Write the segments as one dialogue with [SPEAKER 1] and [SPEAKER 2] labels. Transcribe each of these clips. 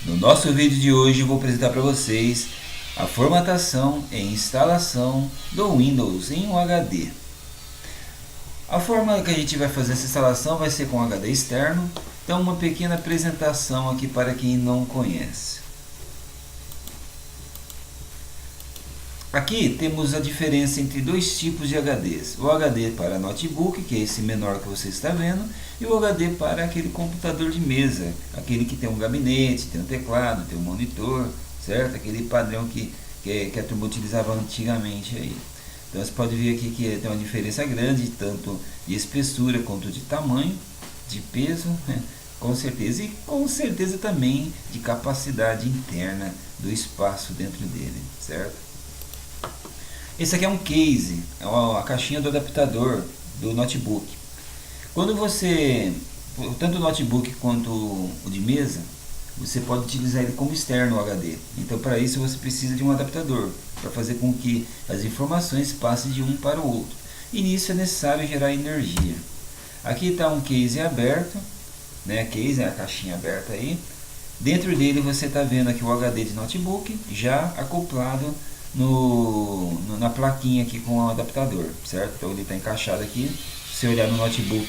[SPEAKER 1] No nosso vídeo de hoje eu vou apresentar para vocês a formatação e instalação do Windows em um HD. A forma que a gente vai fazer essa instalação vai ser com um HD externo, então uma pequena apresentação aqui para quem não conhece. Aqui temos a diferença entre dois tipos de HDs. O HD para notebook, que é esse menor que você está vendo, e o HD para aquele computador de mesa, aquele que tem um gabinete, tem um teclado, tem um monitor, certo? Aquele padrão que a turma utilizava antigamente aí. Então você pode ver aqui que tem uma diferença grande, tanto de espessura quanto de tamanho, de peso, né? Com certeza, e com certeza também de capacidade interna do espaço dentro dele, certo? Esse aqui é um case, é a caixinha do adaptador do notebook. Quando você, tanto o notebook quanto o de mesa, você pode utilizar ele como externo o HD. Então para isso você precisa de um adaptador, para fazer com que as informações passem de um para o outro. E nisso é necessário gerar energia. Aqui está um case aberto, né? Case é a caixinha aberta aí. Dentro dele você está vendo aqui o HD de notebook já acoplado na plaquinha aqui com o adaptador, certo? Então ele está encaixado aqui. Se você olhar no notebook,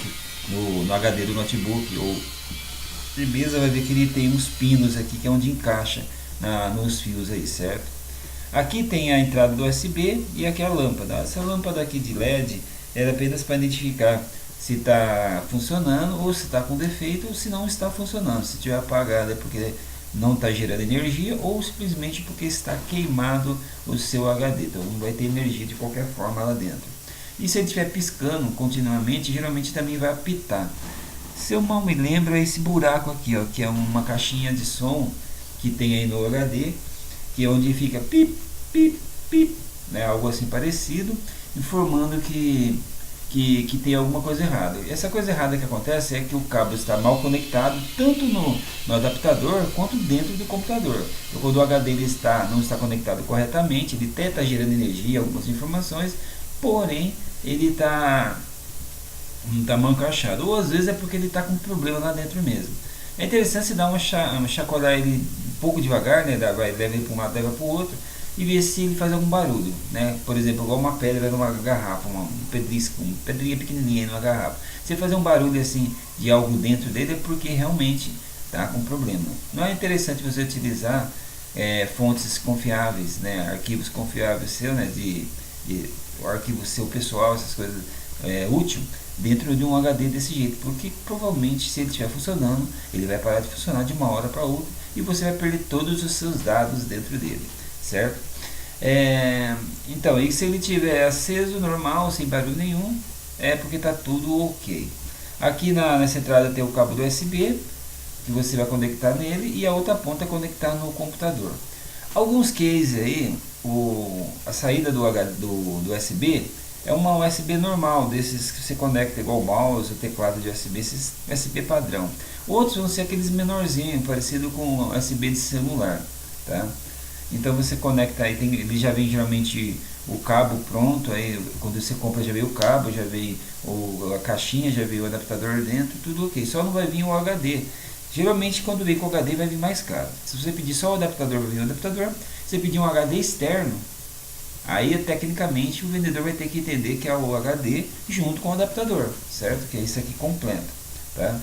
[SPEAKER 1] no HD do notebook ou de mesa, vai ver que ele tem uns pinos aqui que é onde encaixa nos fios aí, certo? Aqui tem a entrada do USB e aqui a lâmpada. Essa lâmpada aqui de LED era apenas para identificar se está funcionando ou se está com defeito ou se não está funcionando. Se estiver apagada é porque não está gerando energia ou simplesmente porque está queimado o seu HD, então não vai ter energia de qualquer forma lá dentro. E se ele estiver piscando continuamente, geralmente também vai apitar. Se eu mal me lembro, é esse buraco aqui, ó, que é uma caixinha de som que tem aí no HD, que é onde fica pip, pip, pip, né, algo assim parecido, informando que tem alguma coisa errada. Essa coisa errada que acontece é que o cabo está mal conectado tanto no adaptador quanto dentro do computador. Então, quando o HD ele não está conectado corretamente, ele até está gerando energia, algumas informações, porém ele não está mal encaixado. Ou às vezes é porque ele está com problema lá dentro mesmo. É interessante se dar uma chacoalhar ele um pouco devagar, né? Leva ele para um lado, leva para o outro, e ver se ele faz algum barulho, né? Por exemplo, igual uma pedra numa garrafa, uma pedrinha pequenininha numa garrafa. Se fazer um barulho assim de algo dentro dele é porque realmente está com problema. Não é interessante você utilizar fontes confiáveis, né? Arquivos confiáveis seu, né? O arquivo seu pessoal, essas coisas útil dentro de um HD desse jeito, porque provavelmente se ele estiver funcionando, ele vai parar de funcionar de uma hora para outra e você vai perder todos os seus dados dentro dele, certo? Então, e se ele estiver aceso, normal, sem barulho nenhum, é porque está tudo ok. Aqui nessa entrada tem o cabo do USB, que você vai conectar nele, e a outra ponta é conectar no computador. Alguns cases aí, a saída do USB é uma USB normal, desses que você conecta igual o mouse, o teclado de USB, esses USB padrão. Outros vão ser aqueles menorzinhos, parecido com USB de celular, tá? Então você conecta aí, ele já vem geralmente o cabo pronto, aí quando você compra já veio o cabo, já veio a caixinha, já veio o adaptador dentro, tudo ok. Só não vai vir o HD. Geralmente quando vem com o HD vai vir mais caro. Se você pedir só o adaptador, vai vir o adaptador. Se você pedir um HD externo, aí tecnicamente o vendedor vai ter que entender que é o HD junto com o adaptador, certo? Que é isso aqui completo, tá?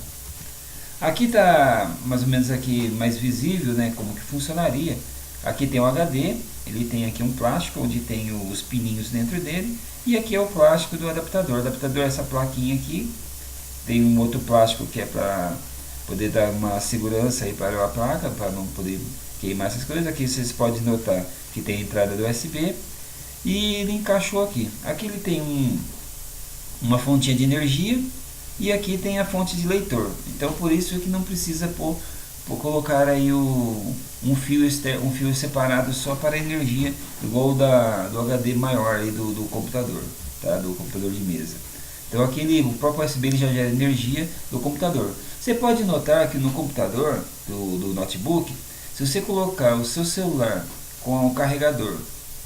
[SPEAKER 1] Aqui está mais ou menos aqui mais visível, né, como que funcionaria. Aqui tem o HD, ele tem aqui um plástico onde tem os pininhos dentro dele, e aqui é o plástico do adaptador. O adaptador é essa plaquinha aqui, tem um outro plástico que é para poder dar uma segurança aí para a placa, para não poder queimar essas coisas. Aqui vocês podem notar que tem a entrada do USB e ele encaixou aqui. Aqui ele tem uma fontinha de energia e aqui tem a fonte de leitor. Então por isso que não precisa colocar aí um fio separado só para energia, igual do HD maior aí do computador, tá? Do computador de mesa. Então aqui o próprio USB ele já gera energia do computador. Você pode notar que no computador do notebook, se você colocar o seu celular com o carregador,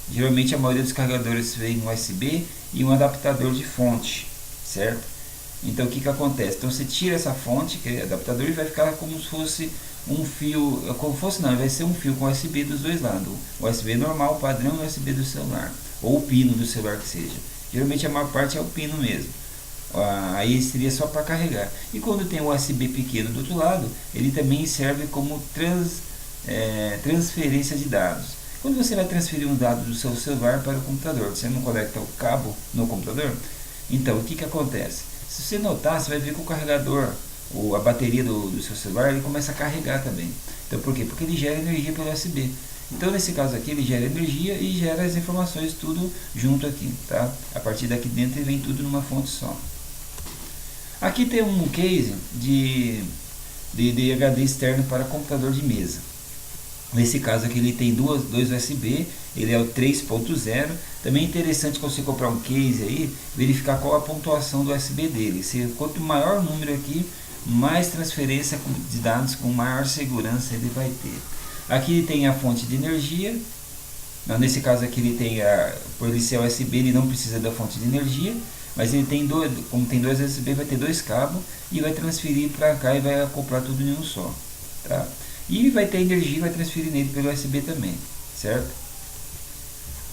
[SPEAKER 1] geralmente a maioria dos carregadores vem um USB e um adaptador de fonte, certo? Então o que acontece? Então você tira essa fonte, que é adaptador, e vai ficar como se fosse um fio, como fosse não, vai ser um fio com USB dos dois lados, USB normal, padrão, USB do celular, ou o pino do celular que seja. Geralmente a maior parte é o pino mesmo. Aí seria só para carregar. E quando tem o USB pequeno do outro lado, ele também serve como transferência de dados. Quando você vai transferir um dado do seu celular para o computador, você não conecta o cabo no computador? Então, o que acontece? Se você notar, você vai ver que o carregador, a bateria do seu celular, ele começa a carregar também. Então, por quê? Porque ele gera energia pelo USB. Então, nesse caso aqui, ele gera energia e gera as informações tudo junto aqui, tá? A partir daqui dentro vem tudo numa fonte só. Aqui tem um case de HD externo para computador de mesa. Nesse caso aqui ele tem dois USB, ele é o 3.0. Também é interessante quando você comprar um case aí, verificar qual a pontuação do USB dele. Quanto maior o número aqui, mais transferência de dados com maior segurança ele vai ter. Aqui tem a fonte de energia. Nesse caso aqui ele tem por ele ser USB, ele não precisa da fonte de energia, mas ele tem como tem dois USB, vai ter dois cabos e vai transferir para cá e vai acoplar tudo em um só, tá? E vai ter energia, vai transferir nele pelo USB também, certo?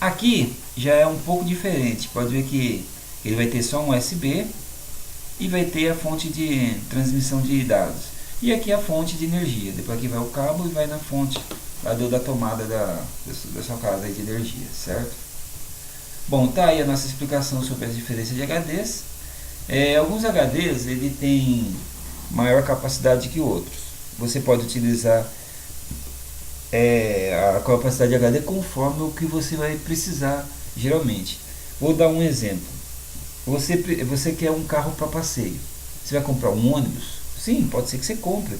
[SPEAKER 1] Aqui já é um pouco diferente, pode ver que ele vai ter só um USB e vai ter a fonte de transmissão de dados. E aqui a fonte de energia, depois aqui vai o cabo e vai na fonte lá da tomada da sua casa aí de energia, certo? Bom, tá aí a nossa explicação sobre as diferenças de HDs. Alguns HDs ele tem maior capacidade que outros. Você pode utilizar a capacidade de HD conforme o que você vai precisar geralmente. Vou dar um exemplo. Você quer um carro para passeio. Você vai comprar um ônibus? Sim, pode ser que você compre.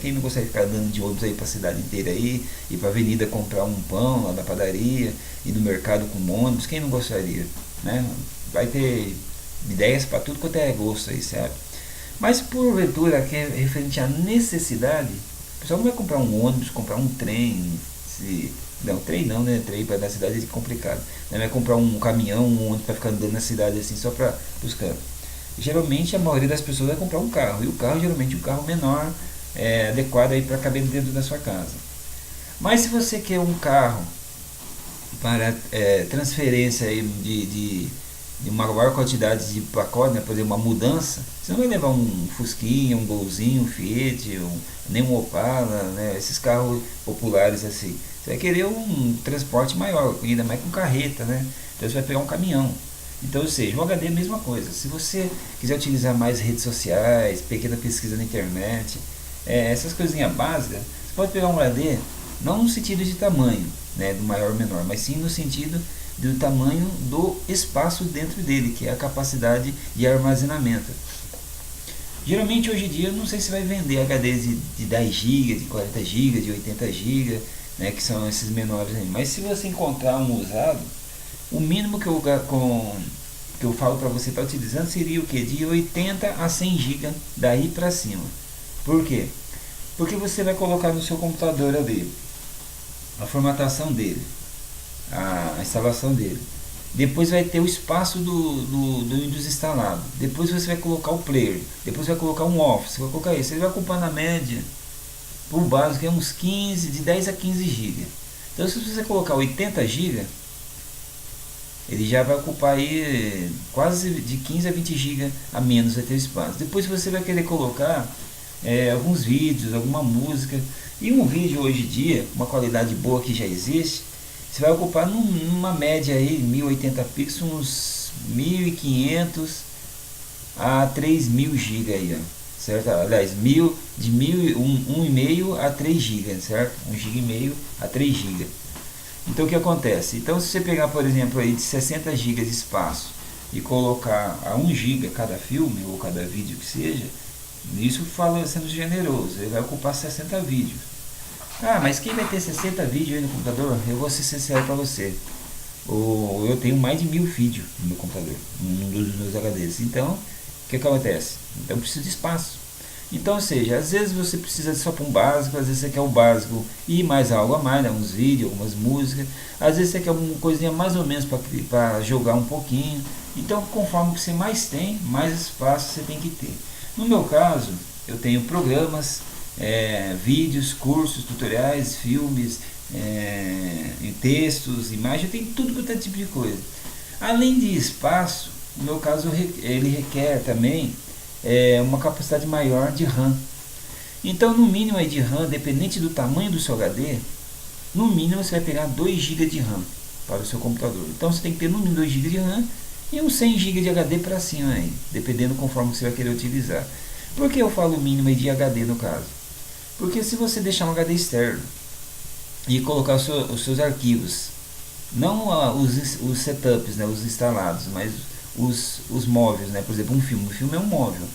[SPEAKER 1] Quem não consegue ficar andando de ônibus aí para a cidade inteira aí, ir para a avenida comprar um pão lá na padaria, ir no mercado com ônibus, quem não gostaria, né? Vai ter ideias para tudo quanto é gosto aí, sabe? Mas porventura, que é referente à necessidade, o pessoal não vai comprar um ônibus, comprar um trem, não, trem não, né? Trem para na cidade é complicado. Não vai comprar um caminhão, um ônibus para ficar andando na cidade assim só para buscar. Geralmente a maioria das pessoas vai comprar um carro, e o carro geralmente um carro menor, adequado aí para caber dentro da sua casa. Mas se você quer um carro para transferência aí de uma maior quantidade de pacote, né, por exemplo, uma mudança, você não vai levar um Fusquinha, um Golzinho, um Fiat, nem um Opala, né, esses carros populares assim. Você vai querer um transporte maior, ainda mais com carreta, né? Então você vai pegar um caminhão. Então, ou seja, o HD é a mesma coisa. Se você quiser utilizar mais redes sociais, pequena pesquisa na internet, essas coisinhas básicas, você pode pegar um HD, não no sentido de tamanho, né, do maior ou menor, mas sim no sentido do tamanho do espaço dentro dele, que é a capacidade de armazenamento. Geralmente hoje em dia, eu não sei se vai vender HDs de 10 GB, de 40 GB, de 80 GB, né, que são esses menores aí. Mas se você encontrar um usado, o mínimo que eu falo para você estar utilizando seria o que? De 80 a 100 GB daí para cima. Por quê? Porque você vai colocar no seu computador ali a formatação dele, a instalação dele. Depois vai ter o espaço do Windows instalado. Depois você vai colocar o player. Depois vai colocar um Office. Vai colocar isso. Ele vai ocupar na média, por básico, é uns 15, de 10 a 15 GB. Então se você colocar 80 GB, ele já vai ocupar aí quase de 15 a 20 GB a menos vai ter espaço. Depois você vai querer colocar alguns vídeos, alguma música. E um vídeo hoje em dia, uma qualidade boa que já existe, você vai ocupar numa média aí, 1080 pixels, uns 1500 a 3000 GB aí, ó, certo? Aliás, de 1,5 a 3 GB, certo? 1,5 GB a 3 GB. Então o que acontece? Então se você pegar, por exemplo, aí de 60 GB de espaço e colocar a 1 GB cada filme ou cada vídeo que seja, isso fala sendo generoso, ele vai ocupar 60 vídeos. Ah, mas quem vai ter 60 vídeos aí no computador? Eu vou ser sincero para você. Eu tenho mais de 1000 vídeos no meu computador, num dos meus HDs. Então, o que acontece? Então eu preciso de espaço. Então, ou seja, às vezes você precisa só para um básico, às vezes você quer um básico e mais algo a mais, né? Uns vídeos, algumas músicas. Às vezes você quer uma coisinha mais ou menos para jogar um pouquinho. Então, conforme você mais tem, mais espaço você tem que ter. No meu caso, eu tenho programas, vídeos, cursos, tutoriais, filmes, textos, imagens, tem tudo quanto é tipo de coisa. Além de espaço, no meu caso ele requer também uma capacidade maior de RAM. Então no mínimo aí de RAM, dependente do tamanho do seu HD, no mínimo você vai pegar 2 GB de RAM para o seu computador. Então você tem que ter no mínimo 2 GB de RAM e uns 100 GB de HD para cima aí, dependendo conforme você vai querer utilizar. Por que eu falo mínimo aí de HD no caso? Porque se você deixar um HD externo e colocar os seus arquivos, não os setups, né, os instalados, mas os móveis, né? Por exemplo, um filme é um móvel,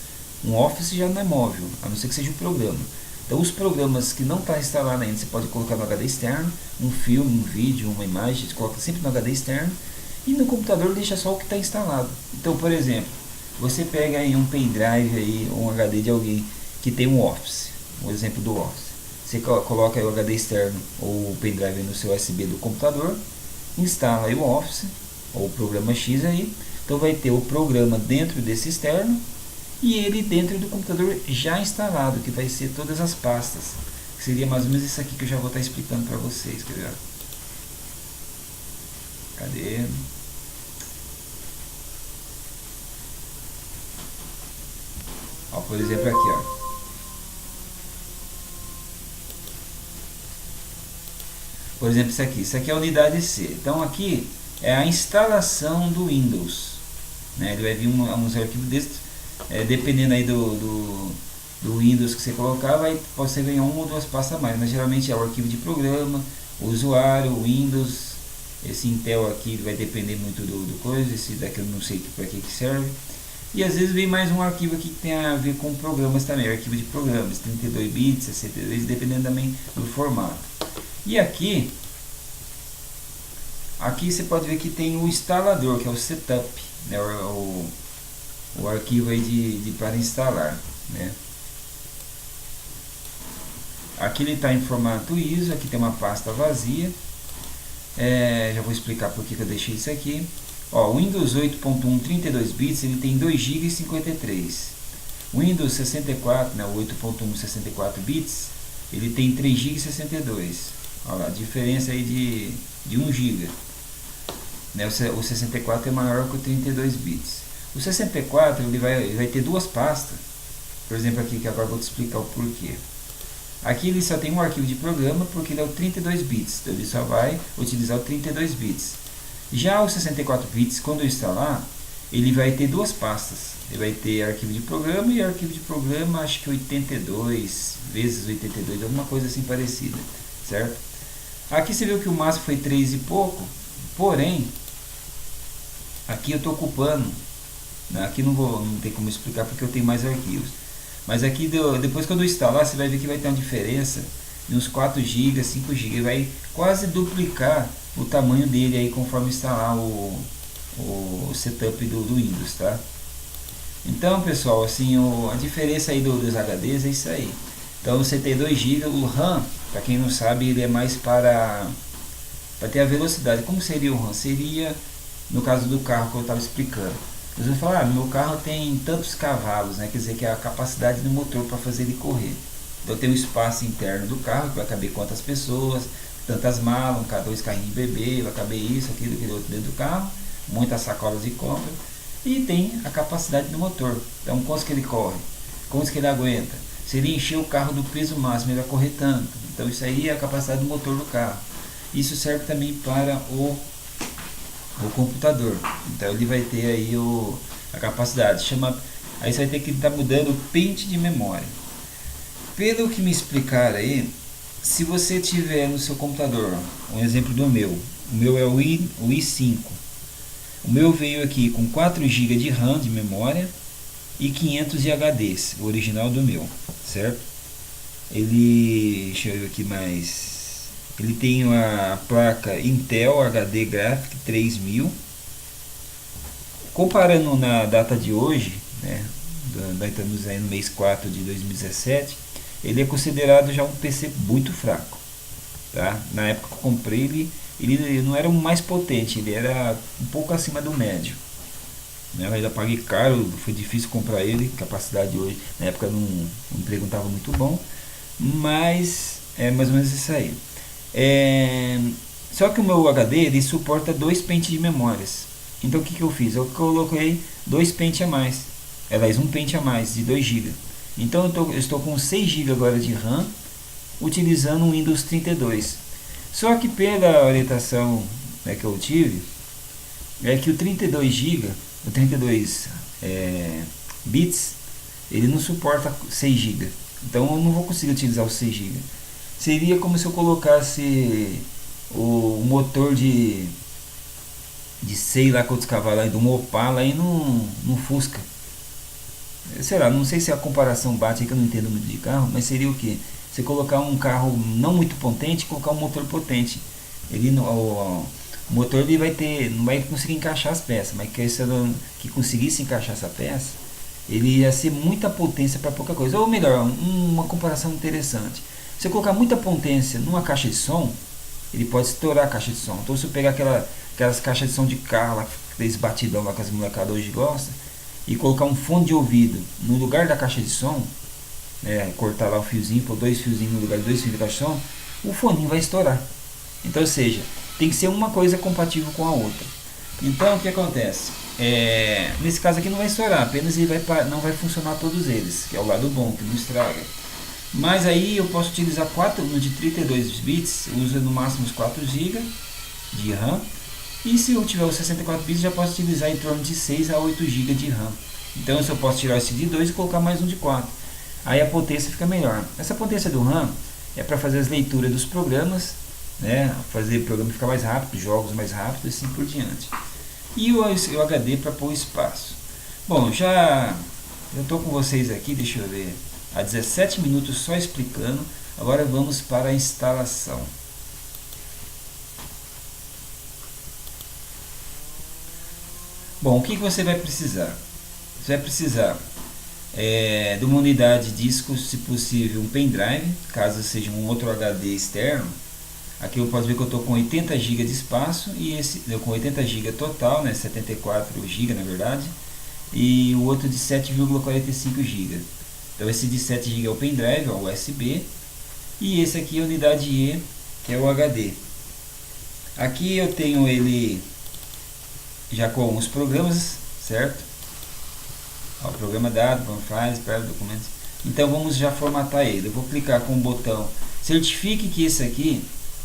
[SPEAKER 1] um Office já não é móvel, a não ser que seja um programa. Então os programas que não está instalado ainda, você pode colocar no HD externo, um filme, um vídeo, uma imagem, você coloca sempre no HD externo, e no computador deixa só o que está instalado. Então, por exemplo, você pega aí um pendrive, aí, um HD de alguém que tem um Office, um exemplo do Office. Você coloca aí o HD externo ou o pendrive no seu USB do computador, instala aí o Office, ou o programa X aí, então vai ter o programa dentro desse externo, e ele dentro do computador já instalado, que vai ser todas as pastas, que seria mais ou menos isso aqui que eu já vou estar explicando para vocês. Quer ver? Cadê? Ó, por exemplo aqui, ó. Por exemplo isso aqui é a unidade C. Então aqui é a instalação do Windows, né? Ele vai vir uns arquivos desses, dependendo aí do Windows que você colocar, pode ser ganhar uma ou duas pastas a mais, mas geralmente é o arquivo de programa, o usuário, o Windows. Esse Intel aqui vai depender muito do coisa, esse daqui eu não sei para que serve. E às vezes vem mais um arquivo aqui que tem a ver com programas também, arquivo de programas, 32 bits, 62, dependendo também do formato. E aqui você pode ver que tem o instalador, que é o setup, né, o arquivo aí para instalar, né. Aqui ele está em formato ISO, aqui tem uma pasta vazia, já vou explicar por que eu deixei isso aqui. Ó, o Windows 8.1 32 bits ele tem 2 GB e 53. Windows 64, né, o 8.1 64 bits, ele tem 3 GB e 62. Olha lá, a diferença aí de 1 GB. Né, o 64 é maior que o 32 bits. O 64 ele vai ter duas pastas. Por exemplo aqui, que agora eu vou te explicar o porquê. Aqui ele só tem um arquivo de programa porque ele é o 32 bits. Então ele só vai utilizar o 32 bits. Já o 64 bits, quando eu instalar, ele vai ter duas pastas. Ele vai ter arquivo de programa e arquivo de programa, acho que 82 vezes 82, alguma coisa assim parecida, certo? Aqui você viu que o máximo foi 3 e pouco, porém, aqui eu estou ocupando, né? Aqui não tem como explicar porque eu tenho mais arquivos. Mas aqui, depois quando eu instalar, você vai ver que vai ter uma diferença de uns 4 GB, 5 GB, vai quase duplicar o tamanho dele aí conforme instalar o setup do Windows, tá? Então, pessoal, assim, a diferença aí dos HDs é isso aí. Então você tem 2 GB, o RAM, para quem não sabe, ele é mais para ter a velocidade. Como seria o RAM? Seria, no caso do carro que eu estava explicando. Você vai falar, meu carro tem tantos cavalos, né? Quer dizer que é a capacidade do motor para fazer ele correr. Então tem o espaço interno do carro, que vai caber quantas pessoas, tantas malas, dois carrinhos de bebê, vai caber isso, aquilo, aquele outro dentro do carro, muitas sacolas de compra. E tem a capacidade do motor. Então quanto que ele corre, quanto que ele aguenta. Se ele encher o carro do peso máximo, ele vai correr tanto. Então isso aí é a capacidade do motor do carro. Isso serve também para o computador. Então ele vai ter aí a capacidade. Aí você vai ter que estar mudando o pente de memória. Pelo que me explicaram aí, se você tiver no seu computador, um exemplo do meu, o meu é o i5. O meu veio aqui com 4 GB de RAM de memória e 500 de HDs, o original do meu, certo? Deixa eu ver aqui mais. Ele tem a placa Intel HD Graphic 3000. Comparando na data de hoje, né, estamos aí no mês 4 de 2017, ele é considerado já um PC muito fraco. Tá? Na época que eu comprei ele não era o mais potente, ele era um pouco acima do médio. Né? Eu ainda paguei caro, foi difícil comprar ele, capacidade hoje, na época o emprego não estava muito bom. Mas é mais ou menos isso aí. É, só que o meu HD ele suporta 2 pentes de memórias. Então o que eu fiz? Eu coloquei 2 pentes a mais. Aliás, um pente a mais de 2 GB. Então eu estou com 6 GB agora de RAM utilizando o Windows 32. Só que pela orientação, né, que eu tive, é que o 32 GB, o 32 bits, ele não suporta 6 GB. Então eu não vou conseguir utilizar os 6 GB. Seria como se eu colocasse o motor de sei lá quantos cavalos aí, de um Opala aí num Fusca. Sei lá, não sei se a comparação bate aí, que eu não entendo muito de carro, mas seria o que? Você colocar um carro não muito potente e colocar um motor potente. Ele, o motor ele vai ter, não vai conseguir encaixar as peças, mas que conseguisse encaixar essa peça, ele ia ser muita potência para pouca coisa. Ou melhor, uma comparação interessante. Se você colocar muita potência numa caixa de som, ele pode estourar a caixa de som. Então se eu pegar aquelas caixas de som de carro, aqueles batidão lá que as molecadas hoje gostam, e colocar um fone de ouvido no lugar da caixa de som, cortar lá o fiozinho, pôr 2 fiozinhos no lugar de 2 fios de caixa de som, o foninho vai estourar. Então, ou seja, tem que ser uma coisa compatível com a outra. Então, o que acontece? Nesse caso aqui não vai estourar, apenas ele não vai funcionar todos eles, que é o lado bom, que não estraga. Mas aí eu posso utilizar 4 no de 32 bits, usa no máximo os 4 GB de RAM. E se eu tiver os 64 bits, já posso utilizar em torno de 6 a 8 GB de RAM. Então eu posso tirar esse de 2 e colocar mais um de 4. Aí a potência fica melhor. Essa potência do RAM é para fazer as leituras dos programas, né? Fazer o programa ficar mais rápido, jogos mais rápidos e assim por diante. E o HD para pôr espaço. Bom, eu estou com vocês aqui, deixa eu ver, há 17 minutos só explicando. Agora vamos para a instalação. Bom, o que você vai precisar? Você vai precisar de uma unidade de disco, se possível um pendrive, caso seja um outro HD externo. Aqui eu posso ver que eu estou com 80 GB de espaço, e esse com 80 GB total, né, 74 GB na verdade, e o outro de 7,45 GB. Então esse de 7 GB é o pendrive, é o USB, e esse aqui é a unidade E, que é o HD. Aqui eu tenho ele já com os programas, certo? O programa dado, files, documentos. Então vamos já formatar ele. Eu vou clicar com o botão certifique que esse aqui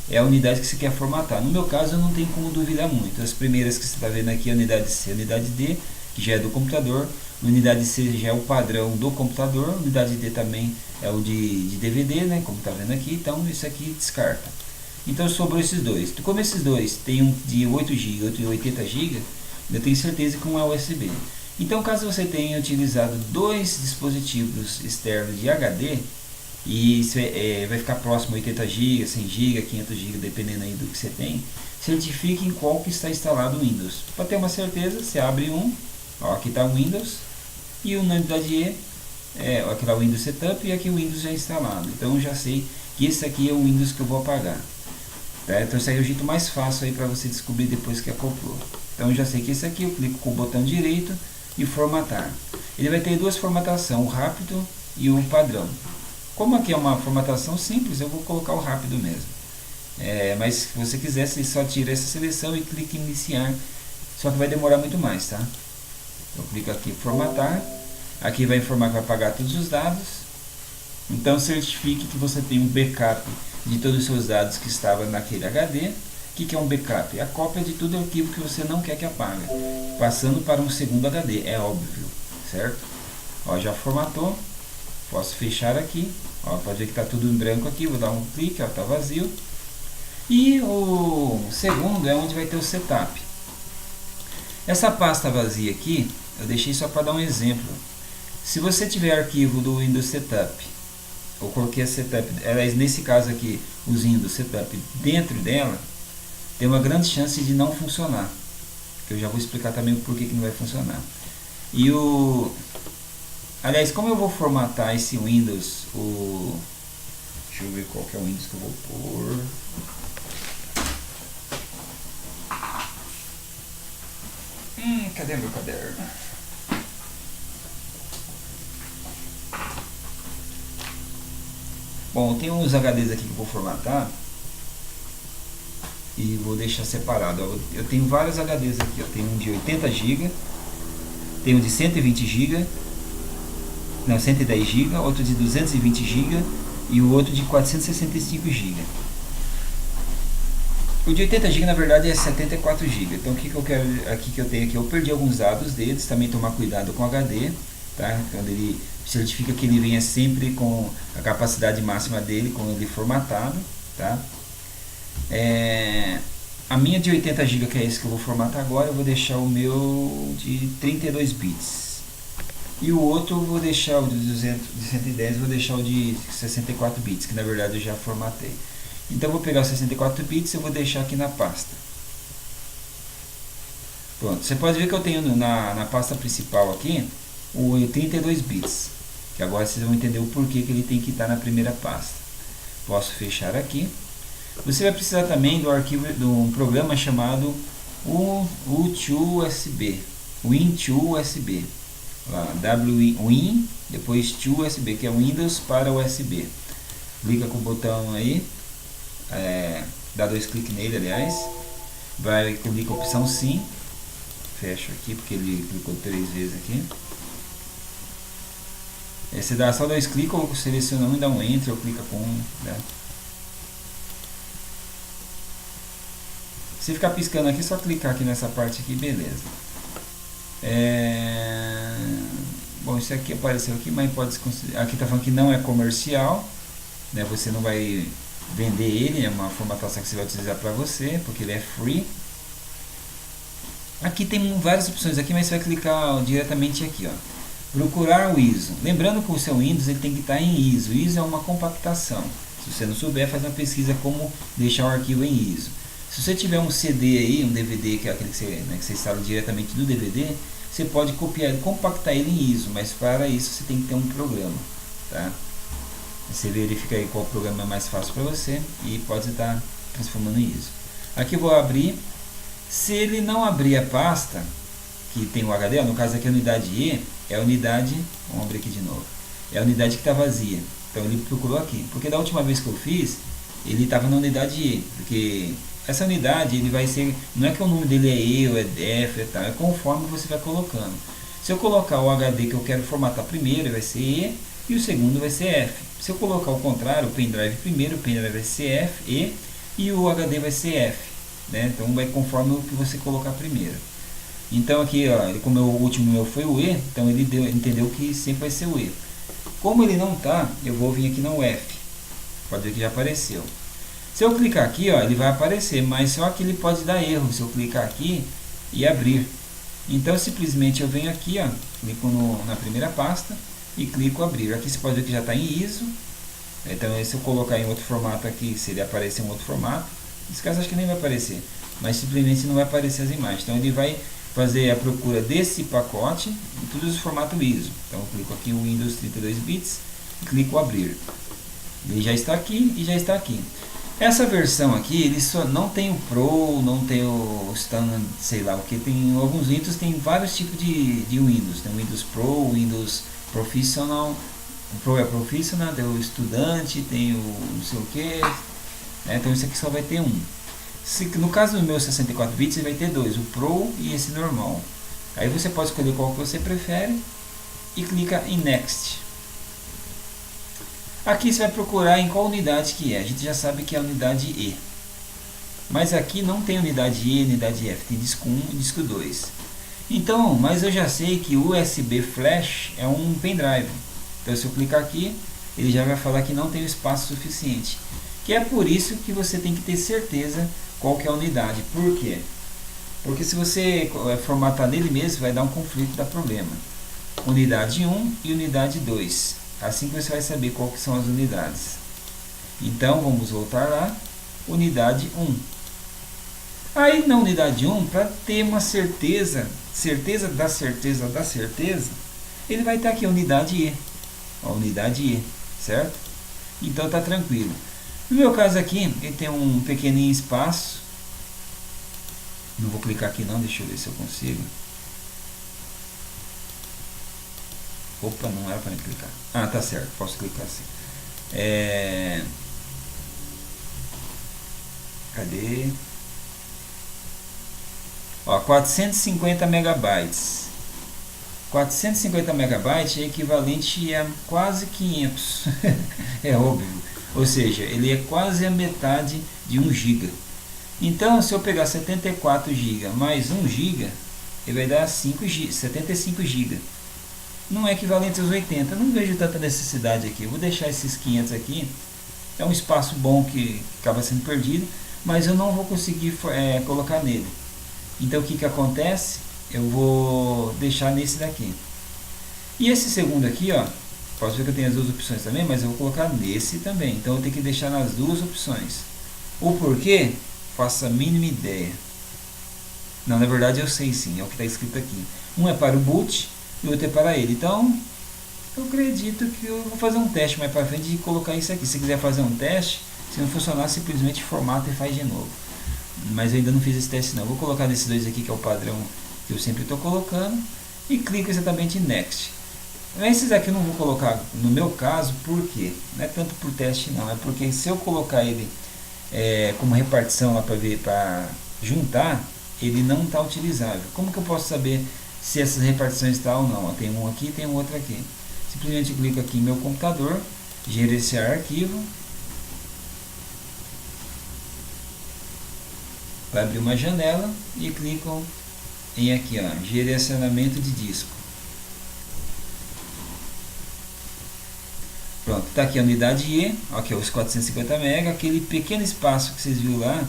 [SPEAKER 1] é a unidade que você quer formatar. No meu caso eu não tenho como duvidar muito. As primeiras que você está vendo aqui é a unidade C, a unidade D, que já é do computador. A unidade C já é o padrão do computador. A unidade D também é o de DVD, né? Como está vendo aqui. Então isso aqui descarta. Então sobrou esses dois. Como esses dois tem um de 8 GB e outro de 80 GB, eu tenho certeza que um é USB. Então caso você tenha utilizado dois dispositivos externos de HD, e vai ficar próximo a 80 GB, 100 GB, 500 GB, dependendo aí do que você tem, certifique em qual que está instalado o Windows. Para ter uma certeza, você abre um, ó, aqui está o Windows, e o unidade E, aqui está o Windows Setup, e aqui o Windows já instalado. Então eu já sei que esse aqui é o Windows que eu vou apagar. Então esse aí é o jeito mais fácil aí para você descobrir depois que acoplou. Então eu já sei que esse aqui, eu clico com o botão direito e formatar. Ele vai ter duas formatações, o rápido e o padrão. Como aqui é uma formatação simples, eu vou colocar o rápido mesmo. Mas se você quiser, você só tira essa seleção e clica em iniciar. Só que vai demorar muito mais, tá? Eu clico aqui em formatar. Aqui vai informar que vai apagar todos os dados. Então certifique que você tem um backup de todos os seus dados que estavam naquele HD. O que é um backup? É a cópia de todo arquivo que você não quer que apague, passando para um segundo HD, é óbvio, certo? Ó, já formatou, posso fechar aqui, ó, pode ver que está tudo em branco aqui, vou dar um clique, está vazio. E o segundo é onde vai ter o setup. Essa pasta vazia aqui, eu deixei só para dar um exemplo. Se você tiver arquivo do Windows Setup, eu coloquei a Setup, nesse caso aqui, os Windows Setup dentro dela, tem uma grande chance de não funcionar, que eu já vou explicar também o porquê que não vai funcionar. E aliás, como eu vou formatar esse Windows, deixa eu ver qual que é o Windows que eu vou pôr. Cadê meu caderno? Bom, tem uns HDs aqui que eu vou formatar e vou deixar separado. Eu tenho vários HDs aqui, eu tenho um de 80 GB, tenho um de 120 GB, não, 110 GB, outro de 220 GB e o outro de 465 GB. O de 80 GB na verdade é 74 GB. Então o que eu quero aqui que eu tenho aqui? Eu perdi alguns dados deles, também tomar cuidado com o HD, tá? Quando ele certifica que ele venha sempre com a capacidade máxima dele, com ele formatado, tá? A minha de 80 GB, que é esse que eu vou formatar agora, eu vou deixar o meu de 32 bits. E o outro eu vou deixar o de 110, vou deixar o de 64 bits, que na verdade eu já formatei. Então eu vou pegar os 64 bits e vou deixar aqui na pasta. Pronto, você pode ver que eu tenho na pasta principal aqui o 32 bits. Que agora vocês vão entender o porquê que ele tem que estar na primeira pasta. Posso fechar aqui. Você vai precisar também do arquivo de um programa chamado U2USB. Win2USB. Win, depois 2USB, que é Windows para USB. Clica com o botão aí. Dá 2 cliques nele, aliás. Clica a opção sim. Fecho aqui porque ele clicou 3 vezes aqui. Você dá só 2 cliques, ou seleciona um e dá um enter, ou clica com um, né? Se ficar piscando aqui, só clicar aqui nessa parte aqui, beleza. Bom, isso aqui apareceu aqui, mas pode se considerar. Aqui está falando que não é comercial, né? Você não vai vender ele, é uma formatação que você vai utilizar para você, porque ele é free. Aqui tem várias opções aqui, mas você vai clicar diretamente aqui, ó. Procurar o ISO. Lembrando que o seu Windows ele tem que estar em ISO. ISO é uma compactação. Se você não souber, faz uma pesquisa como deixar o arquivo em ISO. Se você tiver um CD aí, um DVD, que é aquele que você instala diretamente do DVD, você pode copiar e compactar ele em ISO, mas para isso você tem que ter um programa, tá? Você verifica aí qual programa é mais fácil para você e pode estar transformando em ISO. Aqui eu vou abrir. Se ele não abrir a pasta que tem o HD, no caso aqui a unidade E, é a unidade, vamos abrir aqui de novo, é a unidade que está vazia, então ele procurou aqui, porque da última vez que eu fiz, ele estava na unidade E, porque essa unidade, ele vai ser, não é que o nome dele é E ou é F, é conforme você vai colocando. Se eu colocar o HD que eu quero formatar primeiro, vai ser E, e o segundo vai ser F. Se eu colocar o contrário, o pendrive primeiro, o pendrive vai ser F, e o HD vai ser F, né? Então vai conforme o que você colocar primeiro. Então aqui, ó, como o último meu foi o E, então ele entendeu que sempre vai ser o E. Como ele não está, eu vou vir aqui no F. Pode ver que já apareceu. Se eu clicar aqui, ó, ele vai aparecer, mas só que ele pode dar erro se eu clicar aqui e abrir. Então simplesmente eu venho aqui, ó, clico na primeira pasta e clico abrir. Aqui você pode ver que já está em ISO. Então se eu colocar em outro formato aqui, se ele aparecer em outro formato, nesse caso acho que nem vai aparecer, mas simplesmente não vai aparecer as imagens. Então ele vai fazer a procura desse pacote em todos os formatos ISO. Então eu clico aqui o Windows 32 bits e clico abrir. Ele já está aqui e já está aqui. Essa versão aqui, ele só não tem o Pro, não tem o Standard, sei lá o que, tem alguns Windows, tem vários tipos de Windows. Tem o Windows Pro, o Windows Professional, o Pro é Professional, tem o Estudante, tem o não sei o que, né? Então isso aqui só vai ter um. No caso do meu 64 bits, ele vai ter dois, o Pro e esse normal. Aí você pode escolher qual que você prefere e clica em Next. Aqui você vai procurar em qual unidade que é. A gente já sabe que é a unidade E. Mas aqui não tem unidade E, unidade F, tem disco 1 e disco 2. Então, mas eu já sei que o USB Flash é um pendrive. Então se eu clicar aqui, ele já vai falar que não tem espaço suficiente. Que é por isso que você tem que ter certeza qual que é a unidade. Por quê? Porque se você formatar nele mesmo, vai dar um conflito, dá problema. Unidade 1 e unidade 2. Assim que você vai saber qual que são as unidades. Então vamos voltar lá. Unidade 1. Aí na unidade 1, para ter uma certeza, da certeza, ele vai estar aqui, a unidade E. A unidade E, certo? Então tá tranquilo. No meu caso aqui, ele tem um pequenininho espaço. Não vou clicar aqui não, deixa eu ver se eu consigo. Opa, não era para clicar. Ah, tá certo, posso clicar assim. Cadê? Ó, 450 megabytes. 450 megabytes é equivalente a quase 500. É óbvio. Ou seja, ele é quase a metade de 1 GB. Então, se eu pegar 74 GB mais 1 GB, ele vai dar 5 GB, 75 GB. Não é equivalente aos 80. Eu não vejo tanta necessidade aqui. Eu vou deixar esses 500 aqui. É um espaço bom que acaba sendo perdido, mas eu não vou conseguir colocar nele. Então o que acontece? Eu vou deixar nesse daqui. E esse segundo aqui, ó, posso ver que eu tenho as duas opções também, mas eu vou colocar nesse também. Então eu tenho que deixar nas duas opções. O porquê? Faço a mínima ideia. Não, na verdade eu sei sim, é o que está escrito aqui. Um é para o boot e o outro é para ele. Então eu acredito que eu vou fazer um teste mais para frente de colocar isso aqui. Se quiser fazer um teste, se não funcionar, simplesmente formata e faz de novo. Mas eu ainda não fiz esse teste não. Vou colocar nesses dois aqui, que é o padrão que eu sempre estou colocando, e clico exatamente em Next. Esses aqui eu não vou colocar no meu caso, por quê? Não é tanto por teste não, é porque se eu colocar ele como repartição lá para juntar, ele não está utilizável. Como que eu posso saber se essas repartições estão ou não? Tem um aqui e tem um outro aqui. Simplesmente clico aqui em meu computador, gerenciar arquivo. Vai abrir uma janela e clico em aqui, ó, gerenciamento de disco. Pronto, está aqui a unidade E, aqui os 450 MB, aquele pequeno espaço que vocês viram lá,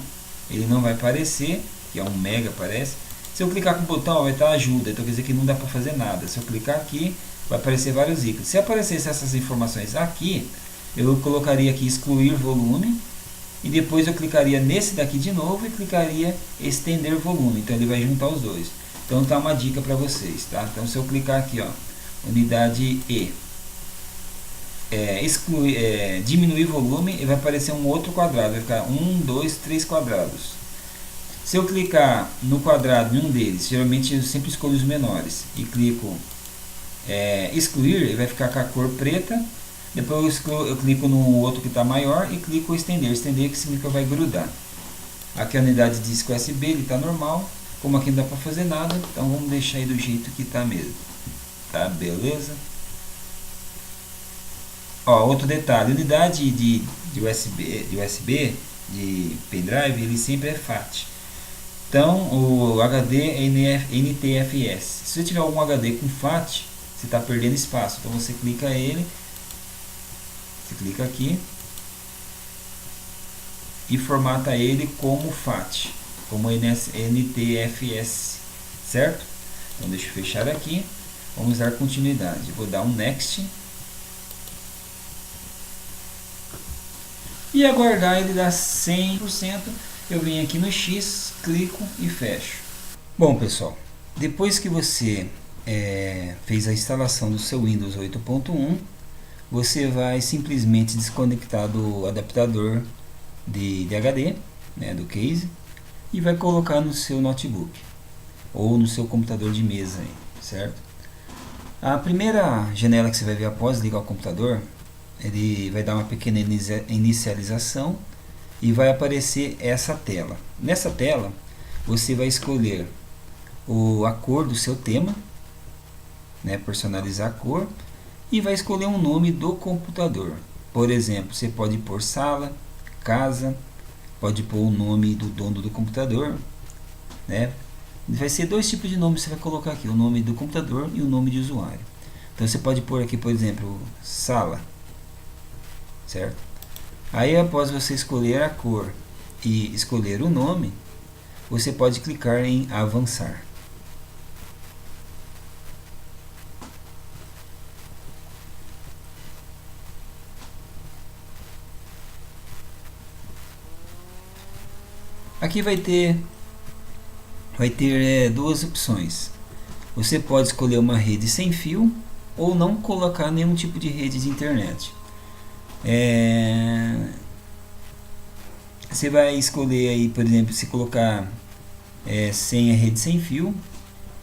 [SPEAKER 1] ele não vai aparecer, que é 1 MB parece. Se eu clicar com o botão, vai estar ajuda, então quer dizer que não dá para fazer nada. Se eu clicar aqui, vai aparecer vários ícones. Se aparecesse essas informações aqui, eu colocaria aqui excluir volume, e depois eu clicaria nesse daqui de novo e clicaria estender volume, então ele vai juntar os dois. Então tá uma dica para vocês, tá? Então se eu clicar aqui, ó, unidade E, diminuir volume, e vai aparecer um outro quadrado, vai ficar 1, 2, 3 quadrados. Se eu clicar no quadrado em um deles, geralmente eu sempre escolho os menores, e clico excluir, ele vai ficar com a cor preta. Depois eu clico no outro que está maior e clico estender. Estender que significa que vai grudar. Aqui a unidade de disco USB, ele está normal. Como aqui não dá para fazer nada, então vamos deixar aí do jeito que está mesmo. Tá, beleza? Ó, outro detalhe, unidade de USB, de pendrive, ele sempre é FAT. Então o HD é NTFS. Se você tiver algum HD com FAT, você está perdendo espaço. Então você clica ele. Você clica aqui e formata ele como FAT, como NTFS, certo? Então deixa eu fechar aqui, vamos dar continuidade. Vou dar um Next e aguardar ele dar 100%. Eu venho aqui no X, clico e fecho. Bom pessoal, depois que você fez a instalação do seu Windows 8.1, você vai simplesmente desconectar do adaptador de HD, né, do case, e vai colocar no seu notebook ou no seu computador de mesa, aí, certo? A primeira janela que você vai ver após ligar o computador, ele vai dar uma pequena inicialização e vai aparecer essa tela. Nessa tela você vai escolher a cor do seu tema, né, personalizar a cor, e vai escolher um nome do computador. Por exemplo, você pode pôr sala, casa, pode pôr o nome do dono do computador, né? Vai ser dois tipos de nome que você vai colocar aqui, o nome do computador e o nome de usuário. Então você pode pôr aqui, por exemplo, sala, certo? Aí após você escolher a cor e escolher o nome, você pode clicar em avançar. Aqui vai ter duas opções. Você pode escolher uma rede sem fio ou não colocar nenhum tipo de rede de internet. Você vai escolher aí, por exemplo, se colocar sem a rede sem fio,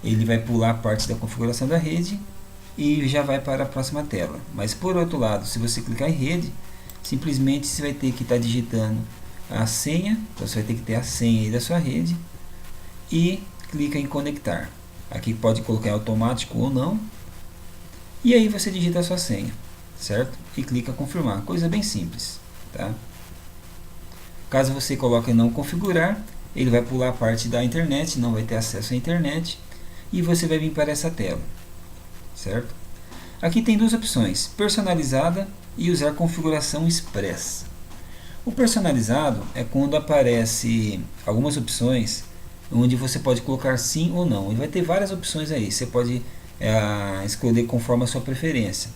[SPEAKER 1] ele vai pular a parte da configuração da rede e já vai para a próxima tela. Mas por outro lado, se você clicar em rede, simplesmente você vai ter que estar digitando a senha, então você vai ter que ter a senha aí da sua rede e clica em conectar. Aqui pode colocar em automático ou não, e aí você digita a sua senha, certo? E clica em confirmar, coisa bem simples, tá? Caso você coloque em não configurar, ele vai pular a parte da internet, não vai ter acesso à internet, e você vai vir para essa tela, certo? Aqui tem duas opções, personalizada e usar configuração expressa. O personalizado é quando aparece algumas opções onde você pode colocar sim ou não. Ele vai ter várias opções aí, você pode escolher conforme a sua preferência.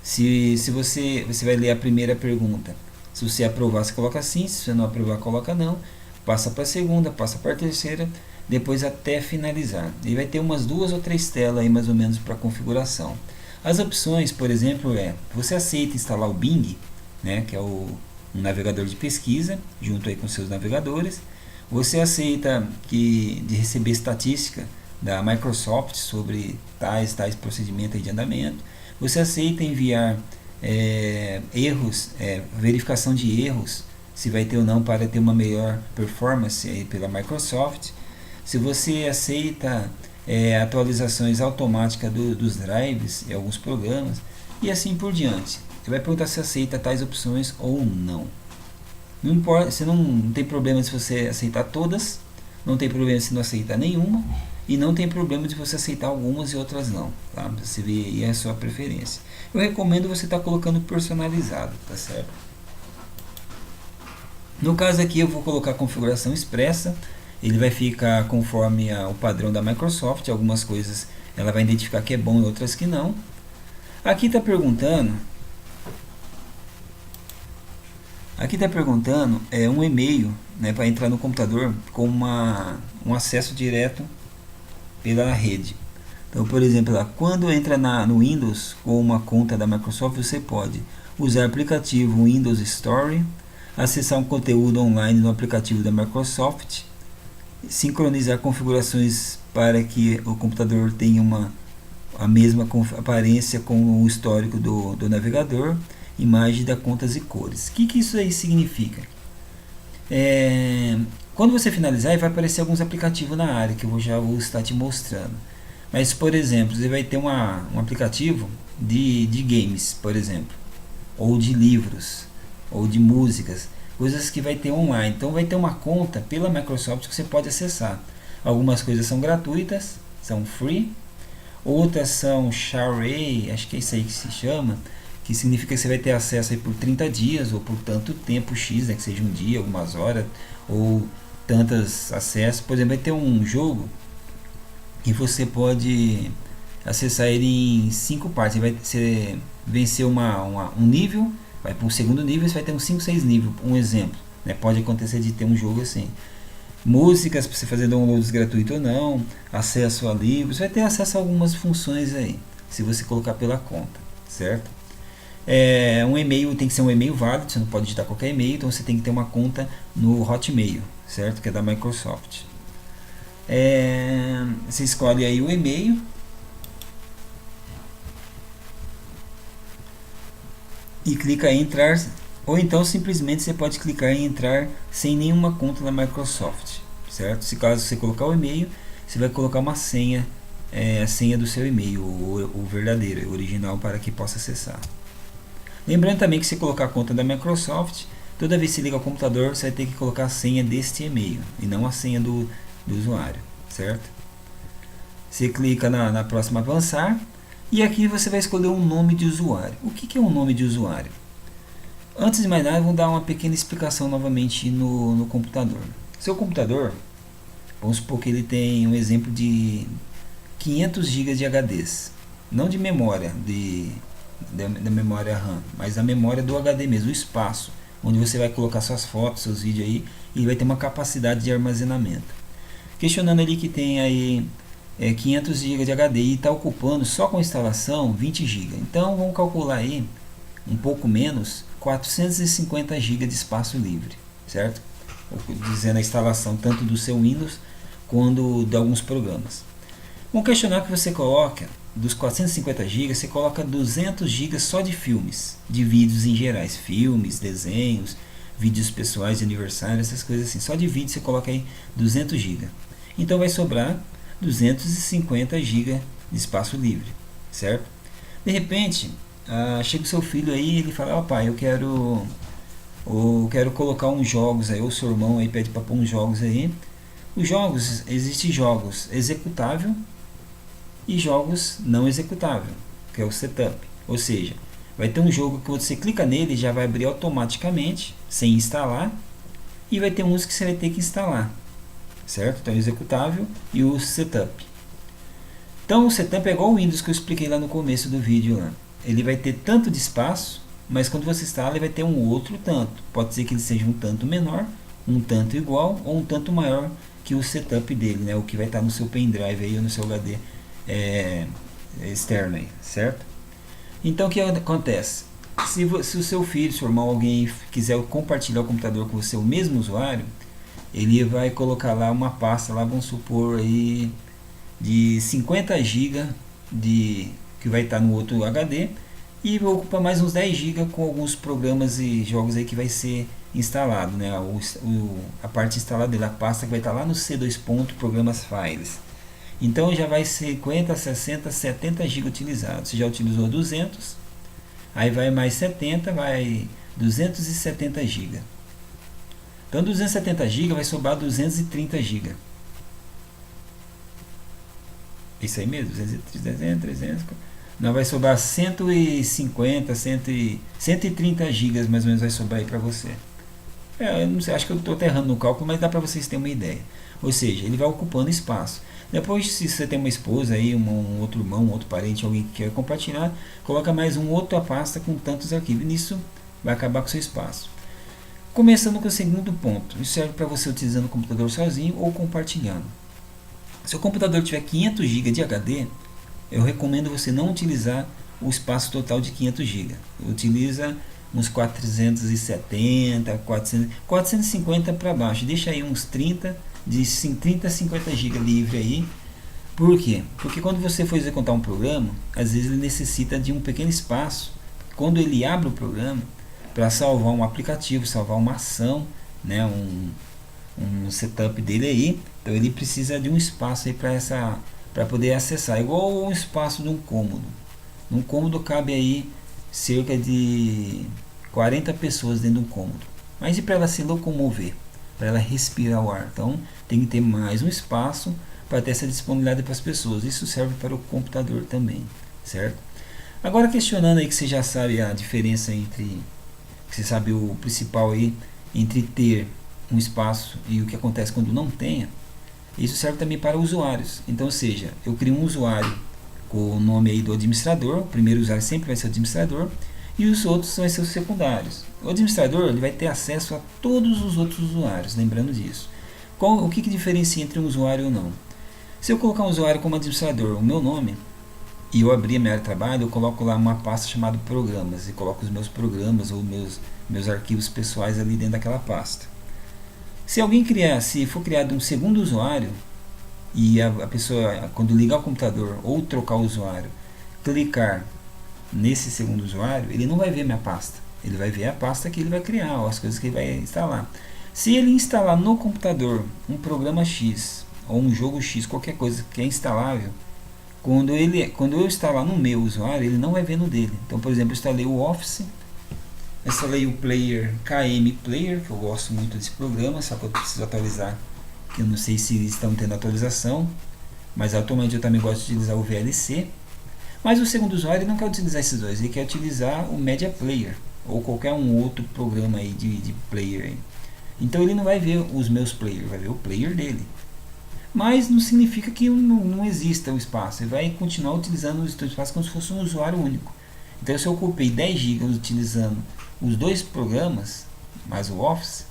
[SPEAKER 1] Se você vai ler a primeira pergunta, se você aprovar, você coloca sim, se você não aprovar, coloca não, passa para a segunda, passa para a terceira, depois até finalizar. Ele vai ter umas 2 ou 3 telas aí mais ou menos para configuração. As opções, por exemplo, você aceita instalar o Bing, né, que é um navegador de pesquisa, junto aí com seus navegadores. Você aceita de receber estatística da Microsoft sobre tais procedimentos de andamento. Você aceita enviar erros, verificação de erros, se vai ter ou não, para ter uma melhor performance aí pela Microsoft. Se você aceita atualizações automáticas dos drives e alguns programas, e assim por diante. Você vai perguntar se aceita tais opções ou não. Não importa, você não tem problema se você aceitar todas, não tem problema se não aceitar nenhuma, e não tem problema de você aceitar algumas e outras não, tá? Você vê aí a sua preferência. Eu recomendo você estar colocando personalizado, tá certo? No caso aqui eu vou colocar configuração expressa, ele vai ficar conforme o padrão da Microsoft, algumas coisas ela vai identificar que é bom e outras que não. Aqui está perguntando um e-mail, né, para entrar no computador com um acesso direto pela rede. Então, por exemplo, quando entra no Windows com uma conta da Microsoft, você pode usar o aplicativo Windows Store, acessar um conteúdo online no aplicativo da Microsoft, sincronizar configurações para que o computador tenha a mesma aparência com o histórico do navegador, imagem da contas e cores. O que isso aí significa? Quando você finalizar, vai aparecer alguns aplicativos na área que eu já vou estar te mostrando. Mas, por exemplo, você vai ter um aplicativo de games, por exemplo, ou de livros, ou de músicas, coisas que vai ter online. Então vai ter uma conta pela Microsoft que você pode acessar. Algumas coisas são gratuitas, são free, outras são share, acho que é isso aí que se chama, que significa que você vai ter acesso aí por 30 dias ou por tanto tempo X, né, que seja um dia, algumas horas, ou tantos acessos. Por exemplo, vai ter um jogo e você pode acessar ele em 5 partes. Você vencer um nível, vai para um segundo nível, você vai ter uns 5, 6 níveis, um exemplo, né? Pode acontecer de ter um jogo assim. Músicas para você fazer downloads gratuito ou não, acesso a livros, vai ter acesso a algumas funções aí, se você colocar pela conta, certo? Um e-mail tem que ser um e-mail válido, você não pode digitar qualquer e-mail, então você tem que ter uma conta no Hotmail, certo? Que é da Microsoft. Você escolhe aí o e-mail, e clica em entrar, ou então simplesmente você pode clicar em entrar sem nenhuma conta da Microsoft, certo? Se caso você colocar o e-mail, você vai colocar uma senha, a senha do seu e-mail, o verdadeiro, o original, para que possa acessar. Lembrando também que se colocar a conta da Microsoft, toda vez que você liga ao computador, você vai ter que colocar a senha deste e-mail e não a senha do usuário, certo? Você clica na próxima avançar. E aqui você vai escolher um nome de usuário. O que é um nome de usuário? Antes de mais nada, eu vou dar uma pequena explicação novamente no computador. Seu computador, vamos supor que ele tem um exemplo de 500 GB de HDs. Não de memória, da memória RAM, mas da memória do HD mesmo, o espaço, onde você vai colocar suas fotos, seus vídeos aí, e vai ter uma capacidade de armazenamento. Questionando ali que tem aí 500 GB de HD e está ocupando só com instalação 20 GB. Então vamos calcular aí um pouco menos, 450 GB de espaço livre, certo? Dizendo a instalação tanto do seu Windows quanto de alguns programas. Vamos questionar que você coloca, dos 450 GB, você coloca 200 GB só de filmes, de vídeos em gerais, filmes, desenhos, vídeos pessoais de aniversário, essas coisas assim. Só de vídeo você coloca aí 200 GB. Então vai sobrar 250 GB de espaço livre, certo? De repente, chega o seu filho aí e ele fala: ó pai, eu quero colocar uns jogos aí, ou seu irmão aí pede para pôr uns jogos aí. Os jogos, existem jogos executável e jogos não executável, que é o setup. Ou seja, vai ter um jogo que você clica nele e já vai abrir automaticamente, sem instalar, e vai ter uns que você vai ter que instalar, certo? Então, o executável e o setup. Então, o setup é igual o Windows que eu expliquei lá no começo do vídeo lá. Ele vai ter tanto de espaço, mas quando você instala ele vai ter um outro tanto. Pode ser que ele seja um tanto menor, um tanto igual ou um tanto maior que o setup dele, né? O que vai estar no seu pendrive aí ou no seu HD externo aí, certo? Então o que acontece? Se o seu filho, seu irmão, alguém quiser compartilhar o computador com você, o mesmo usuário, ele vai colocar lá uma pasta, lá vamos supor aí de 50 GB que vai estar no outro HD, e vai ocupar mais uns 10 GB com alguns programas e jogos aí que vai ser instalado, né? A parte instalada dele, a pasta que vai estar lá no C2 ponto, programas files. Então já vai 50, 60, 70 GB utilizados. Você já utilizou 200, aí vai mais 70, vai 270 GB. Então 270 GB vai sobrar 230 GB. Isso aí mesmo, 230, 300. Não, vai sobrar 150, 130 GB mais ou menos vai sobrar aí para você. Eu não sei, acho que eu estou errando no cálculo, mas dá para vocês terem uma ideia. Ou seja, ele vai ocupando espaço. Depois, se você tem uma esposa aí, um outro irmão, um outro parente, alguém que quer compartilhar, coloca mais uma outra pasta com tantos arquivos. Nisso vai acabar com o seu espaço. Começando com o segundo ponto. Isso serve para você utilizando o computador sozinho ou compartilhando. Se o computador tiver 500 GB de HD, eu recomendo você não utilizar o espaço total de 500 GB. Utiliza uns 470, 450 para baixo. Deixa aí uns 30 a 50 GB livre aí. Por quê? Porque quando você for executar um programa, às vezes ele necessita de um pequeno espaço. Quando ele abre o programa, para salvar um aplicativo, salvar uma ação, né, um setup dele aí, então ele precisa de um espaço aí para poder acessar, igual o espaço de um cômodo. Num cômodo cabe aí cerca de 40 pessoas dentro de um cômodo. Mas e para ela se locomover, para ela respirar o ar? Então tem que ter mais um espaço para ter essa disponibilidade para as pessoas. Isso serve para o computador também, certo? Agora, questionando aí que você já sabe a diferença entre, você sabe o principal aí entre ter um espaço e o que acontece quando não tenha. Isso serve também para usuários. Então, ou seja, eu crio um usuário com o nome aí do administrador. O primeiro usuário sempre vai ser o administrador e os outros vão ser os secundários. O administrador ele vai ter acesso a todos os outros usuários, lembrando disso. O que diferencia entre um usuário ou não? Se eu colocar um usuário como administrador, o meu nome, e eu abrir a minha área de trabalho, eu coloco lá uma pasta chamada programas e coloco os meus programas ou meus arquivos pessoais ali dentro daquela pasta. Se for criado um segundo usuário e a pessoa, quando ligar o computador ou trocar o usuário, clicar nesse segundo usuário, ele não vai ver minha pasta. Ele vai ver a pasta que ele vai criar, ou as coisas que ele vai instalar. Se ele instalar no computador um programa X ou um jogo X, qualquer coisa que é instalável, quando eu instalar no meu usuário, ele não vai ver no dele. Então, por exemplo, eu instalei o Office, instalei o Player KM Player, que eu gosto muito desse programa, só que eu preciso atualizar, que eu não sei se eles estão tendo atualização, mas atualmente eu também gosto de utilizar o VLC. Mas o segundo usuário não quer utilizar esses dois, ele quer utilizar o Media Player ou qualquer um outro programa aí de player aí. Então ele não vai ver os meus players, vai ver o player dele. Mas não significa que não exista o espaço, ele vai continuar utilizando o espaço como se fosse um usuário único. Então se eu ocupei 10 GB utilizando os dois programas, mais o Office,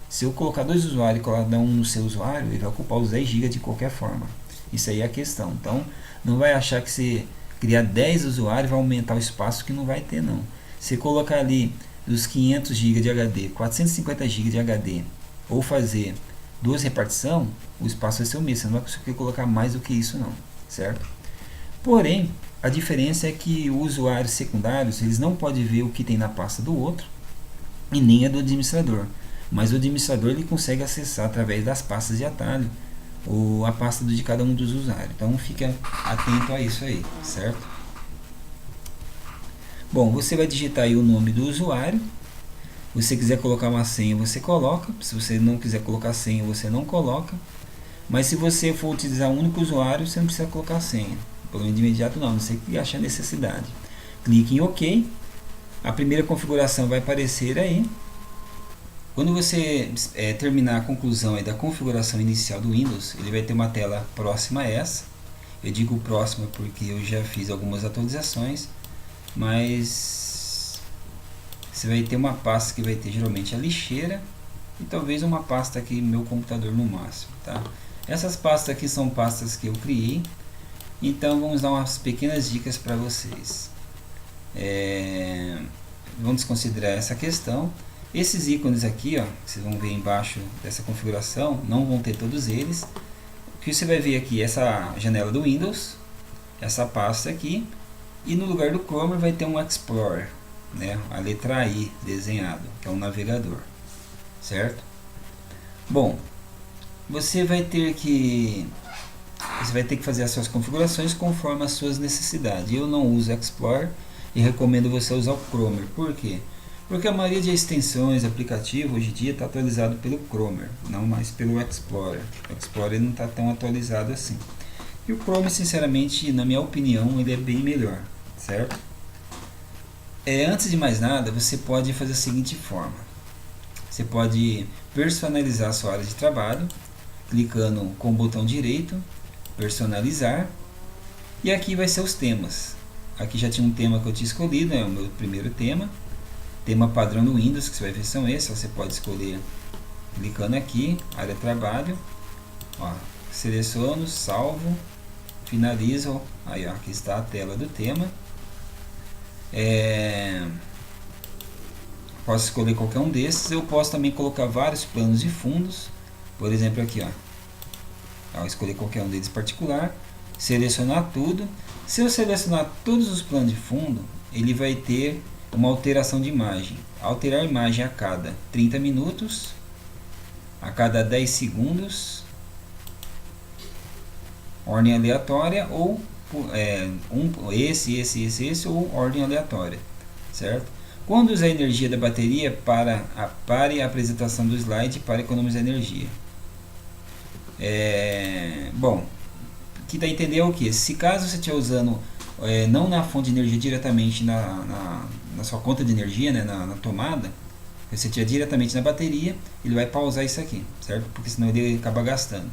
[SPEAKER 1] se eu colocar dois usuários e cada um no seu usuário, ele vai ocupar os 10 GB de qualquer forma. Isso aí é a questão. Então não vai achar que se criar 10 usuários vai aumentar o espaço, que não vai ter não. Se colocar ali dos 500 GB de HD, 450 GB de HD, ou fazer duas repartição, o espaço vai ser o mesmo, você não vai conseguir colocar mais do que isso não, certo? Porém, a diferença é que os usuários secundários eles não podem ver o que tem na pasta do outro e nem a do administrador, mas o administrador ele consegue acessar através das pastas de atalho a pasta de cada um dos usuários. Então fica atento a isso aí, certo? Bom, você vai digitar aí o nome do usuário. Se você quiser colocar uma senha, você coloca. Se você não quiser colocar senha, você não coloca. Mas se você for utilizar um único usuário, você não precisa colocar senha. Pelo menos de imediato não sei que achar necessidade. Clique em OK. A primeira configuração vai aparecer aí. Quando você terminar a conclusão aí da configuração inicial do Windows, ele vai ter uma tela próxima a essa. Eu digo próxima porque eu já fiz algumas atualizações, mas você vai ter uma pasta que vai ter geralmente a lixeira e talvez uma pasta aqui no meu computador no máximo, tá? Essas pastas aqui são pastas que eu criei, então vamos dar umas pequenas dicas para vocês. Vamos considerar essa questão. Esses ícones aqui, ó, que vocês vão ver embaixo dessa configuração, não vão ter todos eles. O que você vai ver aqui, essa janela do Windows, essa pasta aqui, e no lugar do Chrome vai ter um Explorer, né, a letra I desenhado, que é um navegador, certo? Bom, você vai ter que fazer as suas configurações conforme as suas necessidades. Eu não uso Explorer e recomendo você usar o Chrome. Por quê? Porque a maioria de extensões, aplicativos, hoje em dia está atualizado pelo Chrome, não mais pelo Explorer. O Explorer não está tão atualizado assim. E o Chrome, sinceramente, na minha opinião, ele é bem melhor, certo? Antes de mais nada, você pode fazer da seguinte forma. Você pode personalizar a sua área de trabalho, clicando com o botão direito, personalizar, e aqui vai ser os temas. Aqui já tinha um tema que eu tinha escolhido, é o meu primeiro tema. Tema padrão do Windows, que você vai ver são esses, você pode escolher clicando aqui, área de trabalho, ó, seleciono, salvo, finalizo, aí ó, aqui está a tela do tema. Posso escolher qualquer um desses, eu posso também colocar vários planos de fundos, por exemplo aqui ó, escolher qualquer um deles particular, selecionar tudo. Se eu selecionar todos os planos de fundo, ele vai ter uma alteração de imagem. Alterar a imagem a cada 30 minutos, a cada 10 segundos, ordem aleatória ou esse ou ordem aleatória, certo? Quando usar a energia da bateria, pare a apresentação do slide para economizar energia. Bom, o que dá a entender é o que? Se caso você estiver usando não na fonte de energia diretamente na sua conta de energia, né, na tomada, você estiver diretamente na bateria, ele vai pausar isso aqui, certo? Porque senão ele acaba gastando.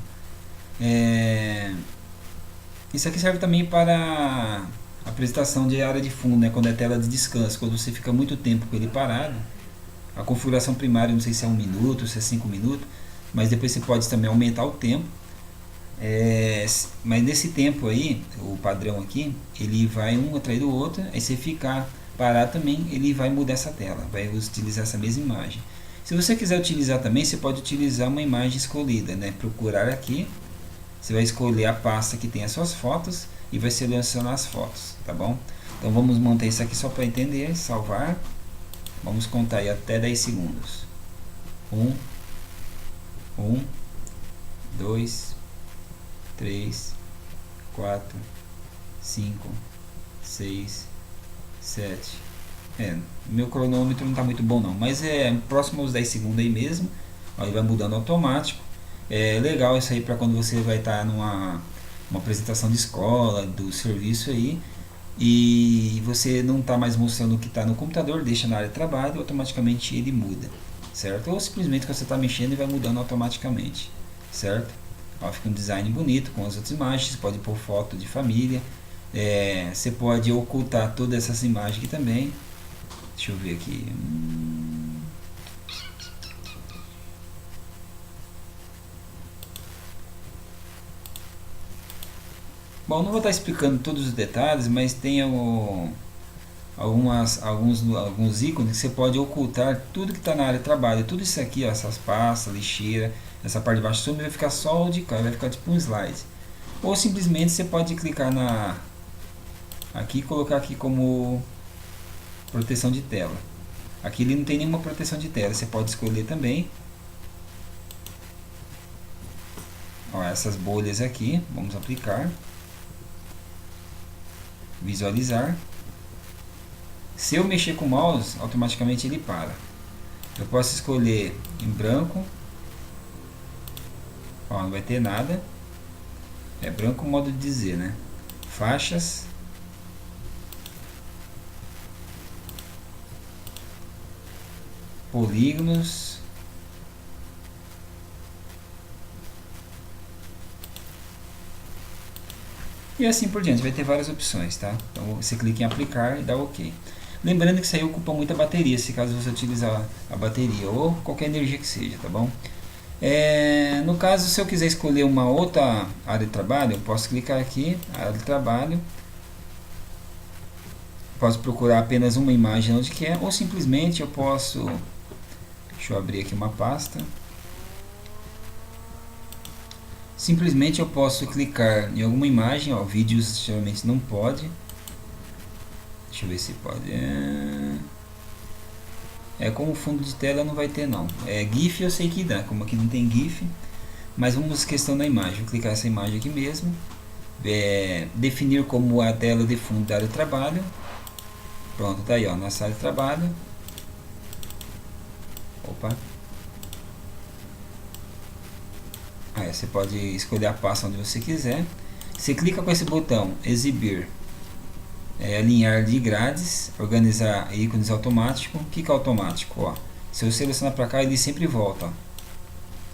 [SPEAKER 1] Isso aqui serve também para apresentação de área de fundo, né, quando é tela de descanso, quando você fica muito tempo com ele parado. A configuração primária, não sei se é 1 minuto, se é 5 minutos, mas depois você pode também aumentar o tempo. Mas nesse tempo aí, o padrão aqui, ele vai um atrás do outro, aí você ficar parado também, ele vai mudar essa tela, vai utilizar essa mesma imagem. Se você quiser utilizar também, você pode utilizar uma imagem escolhida, né? Procurar aqui, você vai escolher a pasta que tem as suas fotos e vai selecionar as fotos, tá bom? Então vamos montar isso aqui só para entender, salvar, vamos contar aí até 10 segundos. 1, 2, 3, 4, 5, 6, 7. Meu cronômetro não está muito bom não, mas próximo aos 10 segundos aí mesmo. Aí vai mudando automático. É legal isso aí para quando você vai estar numa apresentação de escola, do serviço aí, e você não está mais mostrando o que está no computador, deixa na área de trabalho, automaticamente ele muda, certo? Ou simplesmente você está mexendo e vai mudando automaticamente, certo? Ó, fica um design bonito com as outras imagens. Você pode pôr foto de família, você pode ocultar todas essas imagens aqui também. Deixa eu ver aqui. Bom, não vou estar explicando todos os detalhes, mas tem alguns ícones que você pode ocultar tudo que está na área de trabalho. Tudo isso aqui, ó, essas pastas, lixeira, essa parte de baixo vai ficar só o de cá, vai ficar tipo um slide. Ou simplesmente você pode clicar aqui e colocar aqui como proteção de tela. Aqui ele não tem nenhuma proteção de tela, você pode escolher também. Ó, essas bolhas aqui, vamos aplicar, visualizar. Se eu mexer com o mouse, automaticamente ele para. Eu posso escolher em branco. Ó, não vai ter nada. É branco modo de dizer, né? Faixas. Polígonos. E assim por diante, vai ter várias opções, tá? Então você clica em aplicar e dá OK. Lembrando que isso aí ocupa muita bateria, se caso você utilizar a bateria ou qualquer energia que seja, tá bom? No caso, se eu quiser escolher uma outra área de trabalho, eu posso clicar aqui, área de trabalho. Posso procurar apenas uma imagem onde quer, ou simplesmente eu posso... Deixa eu abrir aqui uma pasta. Simplesmente eu posso clicar em alguma imagem, ó, vídeos geralmente não pode. Deixa eu ver se pode. Como fundo de tela não vai ter não. GIF eu sei que dá, como aqui não tem GIF. Mas vamos questão da imagem. Vou clicar essa imagem aqui mesmo. Definir como a tela de fundo da área de trabalho. Pronto, tá aí, ó, nossa área de trabalho. Opa. Você pode escolher a pasta onde você quiser. Você clica com esse botão, exibir, alinhar de grades, organizar ícones automático. O que é automático? Ó, se eu selecionar para cá, ele sempre volta. Ó.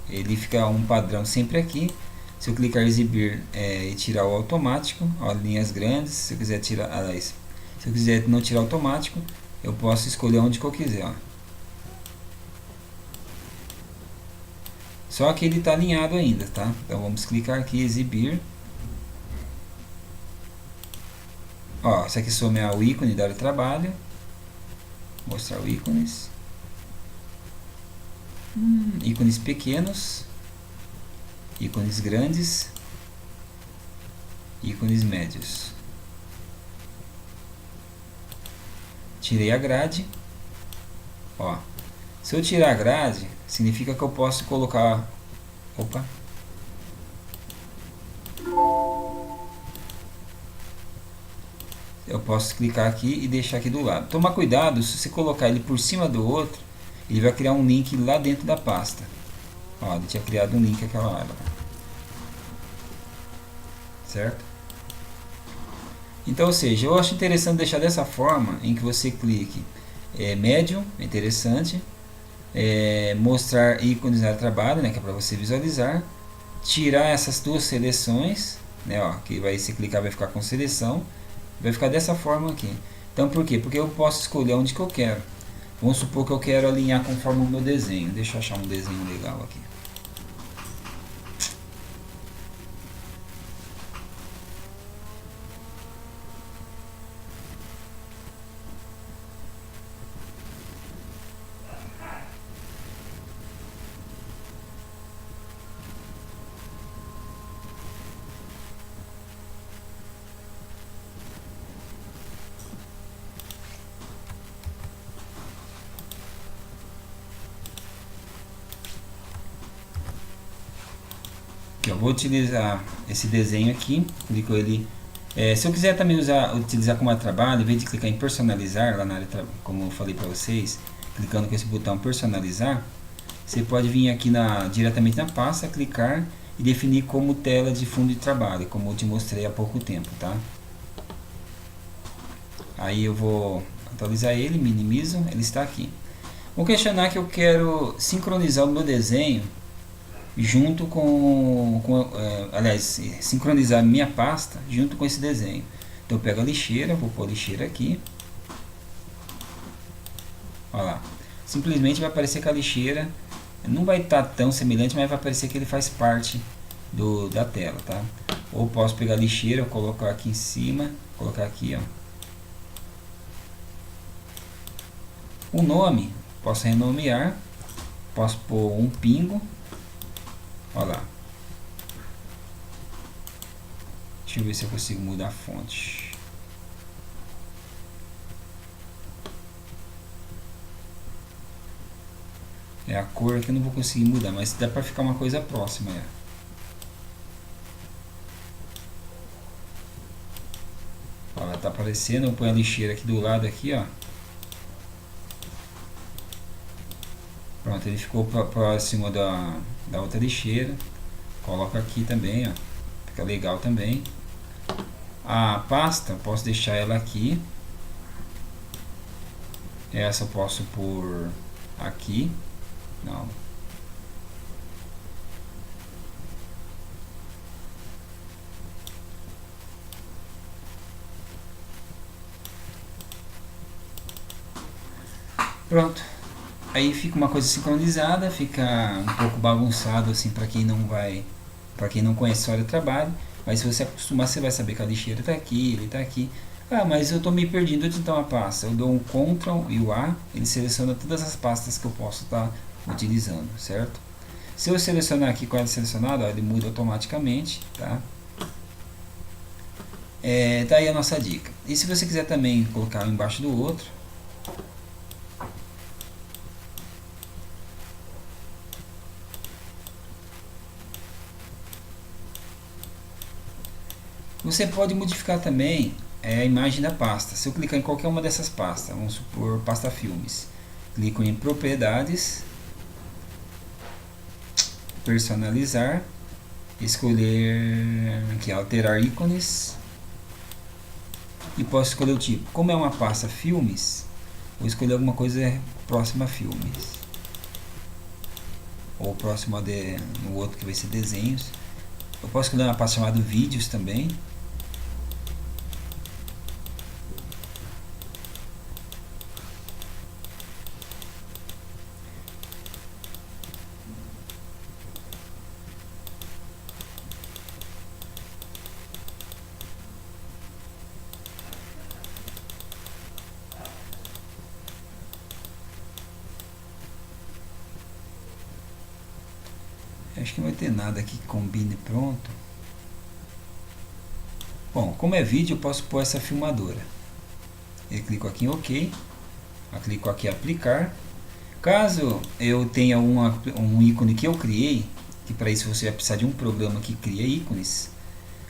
[SPEAKER 1] Ele fica um padrão sempre aqui. Se eu clicar em exibir e tirar o automático, ó, linhas grandes. Se eu quiser tirar, se eu quiser não tirar automático, eu posso escolher onde que eu quiser. Ó. Só que ele está alinhado ainda, tá? Então vamos clicar aqui, exibir. Ó, esse aqui some o ícone da área de trabalho. Mostrar o ícones. Ícones pequenos. Ícones grandes. Ícones médios. Tirei a grade. Ó, se eu tirar a grade, significa que eu posso colocar... Opa! Eu posso clicar aqui e deixar aqui do lado. Toma cuidado, se você colocar ele por cima do outro, ele vai criar um link lá dentro da pasta. Ó, ele tinha criado um link aquela hora. Certo? Então, ou seja, eu acho interessante deixar dessa forma, em que você clique médium, é interessante. Mostrar ícones de trabalho, né, que é para você visualizar. Tirar essas duas seleções, né, ó, que vai se clicar vai ficar com seleção. Vai ficar dessa forma aqui. Então por quê? Porque eu posso escolher onde que eu quero. Vamos supor que eu quero alinhar conforme o meu desenho. Deixa eu achar um desenho legal aqui. Eu vou utilizar esse desenho aqui, clico ele. Se eu quiser também utilizar como trabalho, em vez de clicar em personalizar lá na área, como eu falei para vocês, clicando com esse botão personalizar, você pode vir aqui diretamente na pasta, clicar e definir como tela de fundo de trabalho, como eu te mostrei há pouco tempo, tá? Aí eu vou atualizar ele, minimizo, ele está aqui. Vou questionar que eu quero sincronizar o meu desenho junto aliás, sincronizar minha pasta junto com esse desenho. Então eu pego a lixeira, vou pôr a lixeira aqui. Olha lá. Simplesmente vai aparecer que a lixeira não vai estar tão semelhante, mas vai aparecer que ele faz parte da tela, tá? Ou posso pegar a lixeira, colocar aqui em cima, colocar aqui, ó. O nome, posso renomear, posso pôr um pingo. Olha lá. Deixa eu ver se eu consigo mudar a fonte. É a cor que eu não vou conseguir mudar, mas dá pra ficar uma coisa próxima. Ó, tá aparecendo, eu ponho a lixeira aqui do lado aqui, ó. Pronto, ele ficou próximo da outra lixeira. Coloco aqui também, ó. Fica legal também. A pasta, posso deixar ela aqui. Essa eu posso pôr aqui. Não. Pronto. Aí fica uma coisa sincronizada, fica um pouco bagunçado assim para quem não vai, para quem não conhece a história do trabalho, mas se você acostumar você vai saber que a lixeira está aqui, ele está aqui. Ah, mas eu estou me perdendo de então uma pasta. Eu dou um Ctrl e o A, ele seleciona todas as pastas que eu posso estar utilizando, certo? Se eu selecionar aqui com ela selecionada, ó, ele muda automaticamente, tá? Tá aí a nossa dica. E se você quiser também colocar um embaixo do outro, você pode modificar também a imagem da pasta. Se eu clicar em qualquer uma dessas pastas, vamos supor pasta filmes, clico em propriedades, personalizar, escolher aqui alterar ícones e posso escolher o tipo. Como é uma pasta filmes, vou escolher alguma coisa próxima a filmes ou próximo no outro que vai ser desenhos. Eu posso escolher uma pasta chamada vídeos também. Acho que não vai ter nada aqui que combine pronto. Bom, como é vídeo, eu posso pôr essa filmadora. Eu clico aqui em OK. Eu clico aqui em aplicar. Caso eu tenha um ícone que eu criei, que para isso você vai precisar de um programa que cria ícones,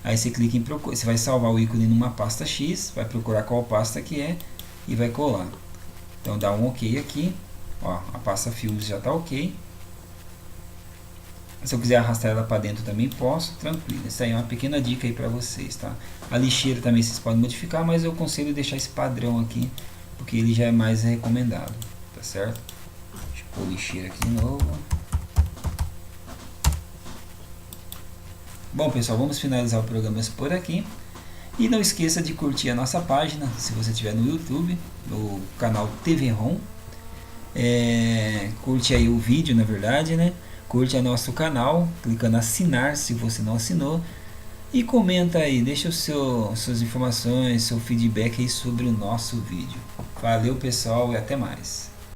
[SPEAKER 1] aí você clica em procurar, você vai salvar o ícone numa pasta X, vai procurar qual pasta que é e vai colar. Então dá um OK aqui, ó, a pasta filmes já está OK. Se eu quiser arrastar ela para dentro também posso, tranquilo. Isso aí é uma pequena dica aí para vocês, tá? A lixeira também vocês podem modificar, mas eu aconselho deixar esse padrão aqui, porque ele já é mais recomendado, tá certo? Deixa eu pôr a lixeira aqui de novo. Bom pessoal, vamos finalizar o programa por aqui. E não esqueça de curtir a nossa página, se você estiver no YouTube, no canal TV ROM. Curte aí o vídeo, na verdade, né? Curte o nosso canal, clicando em assinar se você não assinou. E comenta aí, deixa suas informações, seu feedback aí sobre o nosso vídeo. Valeu pessoal e até mais.